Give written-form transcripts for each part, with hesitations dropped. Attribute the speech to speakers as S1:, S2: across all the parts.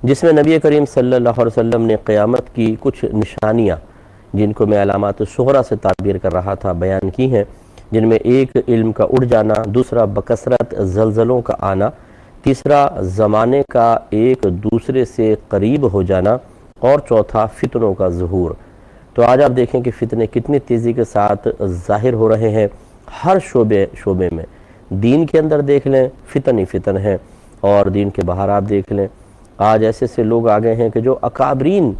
S1: جس میں نبی کریم صلی اللہ علیہ وسلم نے قیامت کی کچھ نشانیاں، جن کو میں علامات الصغریٰ سے تعبیر کر رہا تھا، بیان کی ہیں، جن میں ایک علم کا اڑ جانا، دوسرا بکثرت زلزلوں کا آنا، تیسرا زمانے کا ایک دوسرے سے قریب ہو جانا، اور چوتھا فتنوں کا ظہور۔ تو آج آپ دیکھیں کہ فتنے کتنی تیزی کے ساتھ ظاہر ہو رہے ہیں ہر شعبے میں۔ دین کے اندر دیکھ لیں فتن ہی فتن ہیں، اور دین کے باہر آپ دیکھ لیں آج ایسے سے لوگ آ گئے ہیں کہ جو اکابرین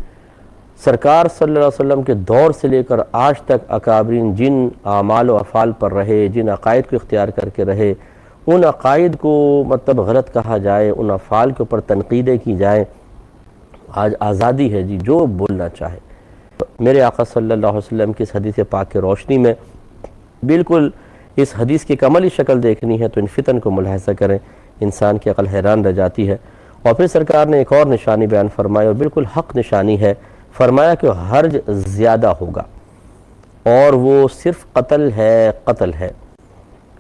S1: سرکار صلی اللہ علیہ وسلم کے دور سے لے کر آج تک اکابرین جن اعمال و افعال پر رہے، جن عقائد کو اختیار کر کے رہے، ان عقائد کو مطلب غلط کہا جائے، ان افعال کے اوپر تنقیدیں کی جائیں۔ آج آزادی ہے جی، جو بولنا چاہے۔ میرے آقا صلی اللہ علیہ وسلم کی اس حدیث پاک کی روشنی میں بالکل اس حدیث کی عملی شکل دیکھنی ہے تو ان فتن کو ملاحظہ کریں، انسان کی عقل حیران رہ جاتی ہے۔ اور پھر سرکار نے ایک اور نشانی بیان فرمائی، اور بالکل حق نشانی ہے، فرمایا کہ حرج زیادہ ہوگا، اور وہ صرف قتل ہے۔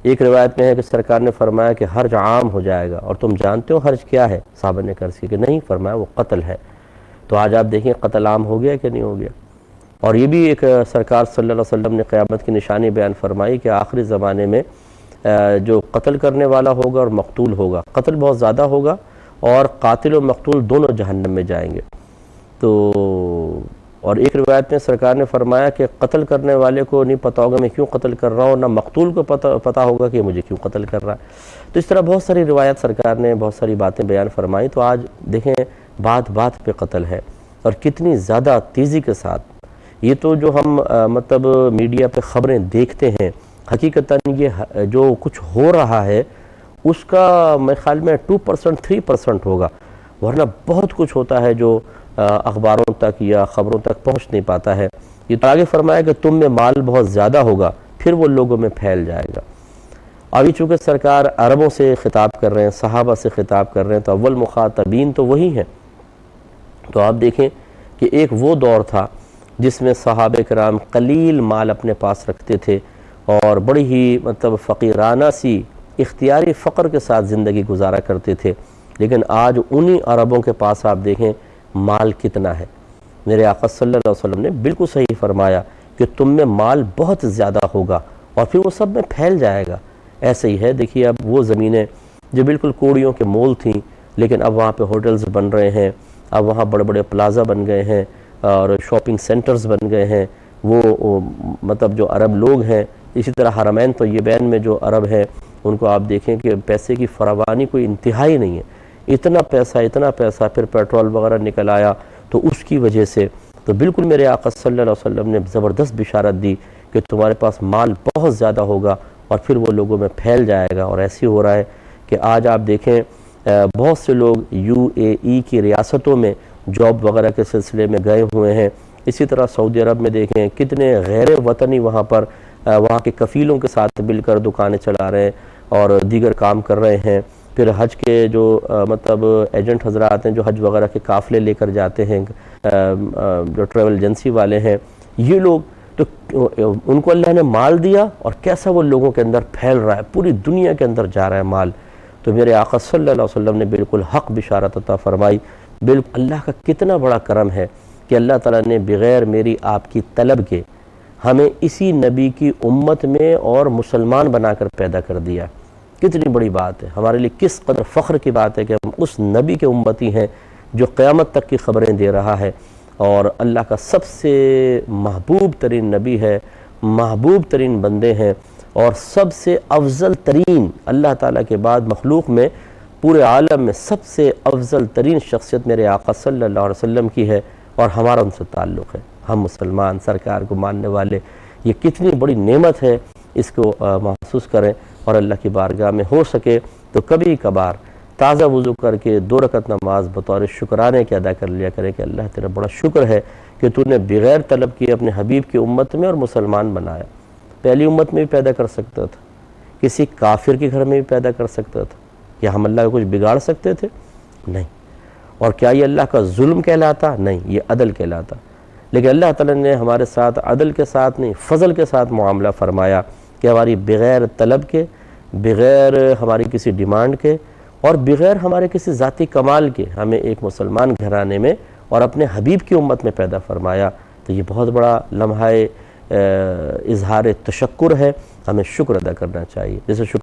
S1: ایک روایت میں ہے کہ سرکار نے فرمایا کہ حرج عام ہو جائے گا، اور تم جانتے ہو حرج کیا ہے؟ صحابہ نے عرض کی کہ نہیں، فرمایا وہ قتل ہے۔ تو آج آپ دیکھیں قتل عام ہو گیا کہ نہیں ہو گیا۔ اور یہ بھی ایک سرکار صلی اللہ علیہ وسلم نے قیامت کی نشانی بیان فرمائی کہ آخری زمانے میں جو قتل کرنے والا ہوگا اور مقتول ہوگا، قتل بہت زیادہ ہوگا، اور قاتل و مقتول دونوں جہنم میں جائیں گے۔ تو اور ایک روایت میں سرکار نے فرمایا کہ قتل کرنے والے کو نہیں پتہ ہوگا میں کیوں قتل کر رہا ہوں، نہ مقتول کو پتہ ہوگا کہ مجھے کیوں قتل کر رہا ہے۔ تو اس طرح بہت ساری روایات سرکار نے بہت ساری باتیں بیان فرمائی۔ تو آج دیکھیں بات پہ قتل ہے، اور کتنی زیادہ تیزی کے ساتھ۔ یہ تو جو ہم مطلب میڈیا پہ خبریں دیکھتے ہیں، حقیقتاً یہ جو کچھ ہو رہا ہے اس کا میرے خیال میں 2% 3% ہوگا، ورنہ بہت کچھ ہوتا ہے جو اخباروں تک یا خبروں تک پہنچ نہیں پاتا ہے۔ یہ تو آگے فرمایا کہ تم میں مال بہت زیادہ ہوگا، پھر وہ لوگوں میں پھیل جائے گا۔ ابھی چونکہ سرکار عربوں سے خطاب کر رہے ہیں، صحابہ سے خطاب کر رہے ہیں، تو اول مخاطبین تو وہی ہیں۔ تو آپ دیکھیں کہ ایک وہ دور تھا جس میں صحابہ کرام قلیل مال اپنے پاس رکھتے تھے، اور بڑی ہی مطلب فقیرانہ سی اختیاری فقر کے ساتھ زندگی گزارا کرتے تھے۔ لیکن آج انہی عربوں کے پاس آپ دیکھیں مال کتنا ہے۔ میرے آقا صلی اللہ علیہ وسلم نے بالکل صحیح فرمایا کہ تم میں مال بہت زیادہ ہوگا، اور پھر وہ سب میں پھیل جائے گا۔ ایسے ہی ہے، دیکھیے اب وہ زمینیں جو بالکل کوڑیوں کے مول تھیں، لیکن اب وہاں پہ ہوٹلز بن رہے ہیں، اب وہاں بڑے بڑے پلازا بن گئے ہیں، اور شاپنگ سینٹرز بن گئے ہیں۔ وہ مطلب جو عرب لوگ ہیں، اسی طرح حرمین طیبین میں جو عرب ہیں، ان کو آپ دیکھیں کہ پیسے کی فراوانی کوئی انتہائی نہیں ہے، اتنا پیسہ پھر پیٹرول وغیرہ نکل آیا، تو اس کی وجہ سے تو بالکل میرے آقا صلی اللہ علیہ وسلم نے زبردست بشارت دی کہ تمہارے پاس مال بہت زیادہ ہوگا، اور پھر وہ لوگوں میں پھیل جائے گا۔ اور ایسی ہو رہا ہے کہ آج آپ دیکھیں بہت سے لوگ UAE کی ریاستوں میں جاب وغیرہ کے سلسلے میں گئے ہوئے ہیں۔ اسی طرح سعودی عرب میں دیکھیں کتنے غیر وطنی وہاں پر وہاں کے کفیلوں کے ساتھ مل کر دکانیں چلا رہے ہیں اور دیگر کام کر رہے ہیں۔ پھر حج کے جو مطلب ایجنٹ حضرات ہیں جو حج وغیرہ کے قافلے لے کر جاتے ہیں، جو ٹریول ایجنسی والے ہیں، یہ لوگ تو ان کو اللہ نے مال دیا، اور کیسا وہ لوگوں کے اندر پھیل رہا ہے، پوری دنیا کے اندر جا رہا ہے مال۔ تو میرے آقا صلی اللہ علیہ وسلم نے بالکل حق بشارت عطا فرمائی۔ بالکل اللہ کا کتنا بڑا کرم ہے کہ اللہ تعالیٰ نے بغیر میری آپ کی طلب کے ہمیں اسی نبی کی امت میں اور مسلمان بنا کر پیدا کر دیا۔ کتنی بڑی بات ہے، ہمارے لیے کس قدر فخر کی بات ہے کہ ہم اس نبی کے امتی ہیں جو قیامت تک کی خبریں دے رہا ہے، اور اللہ کا سب سے محبوب ترین نبی ہے، محبوب ترین بندے ہیں، اور سب سے افضل ترین اللہ تعالیٰ کے بعد مخلوق میں پورے عالم میں سب سے افضل ترین شخصیت میرے آقا صلی اللہ علیہ وسلم کی ہے، اور ہمارا ان سے تعلق ہے، ہم مسلمان سرکار کو ماننے والے۔ یہ کتنی بڑی نعمت ہے، اس کو محسوس کریں، اور اللہ کی بارگاہ میں ہو سکے تو کبھی کبھار تازہ وضو کر کے 2 رکعت نماز بطور شکرانے کے ادا کر لیا کریں کہ اللہ تیرا بڑا شکر ہے کہ تو نے بغیر طلب کیے اپنے حبیب کی امت میں اور مسلمان بنایا۔ پہلی امت میں بھی پیدا کر سکتا تھا، کسی کافر کے گھر میں بھی پیدا کر سکتا تھا، کیا ہم اللہ کا کچھ بگاڑ سکتے تھے؟ نہیں۔ اور کیا یہ اللہ کا ظلم کہلاتا؟ نہیں، یہ عدل کہلاتا۔ لیکن اللہ تعالیٰ نے ہمارے ساتھ عدل کے ساتھ نہیں، فضل کے ساتھ معاملہ فرمایا کہ ہماری بغیر طلب کے، بغیر ہماری کسی ڈیمانڈ کے اور بغیر ہمارے کسی ذاتی کمال کے ہمیں ایک مسلمان گھرانے میں اور اپنے حبیب کی امت میں پیدا فرمایا، تو یہ بہت بڑا لمحہ اظہار تشکر ہے، ہمیں شکر ادا کرنا چاہیے۔ جیسے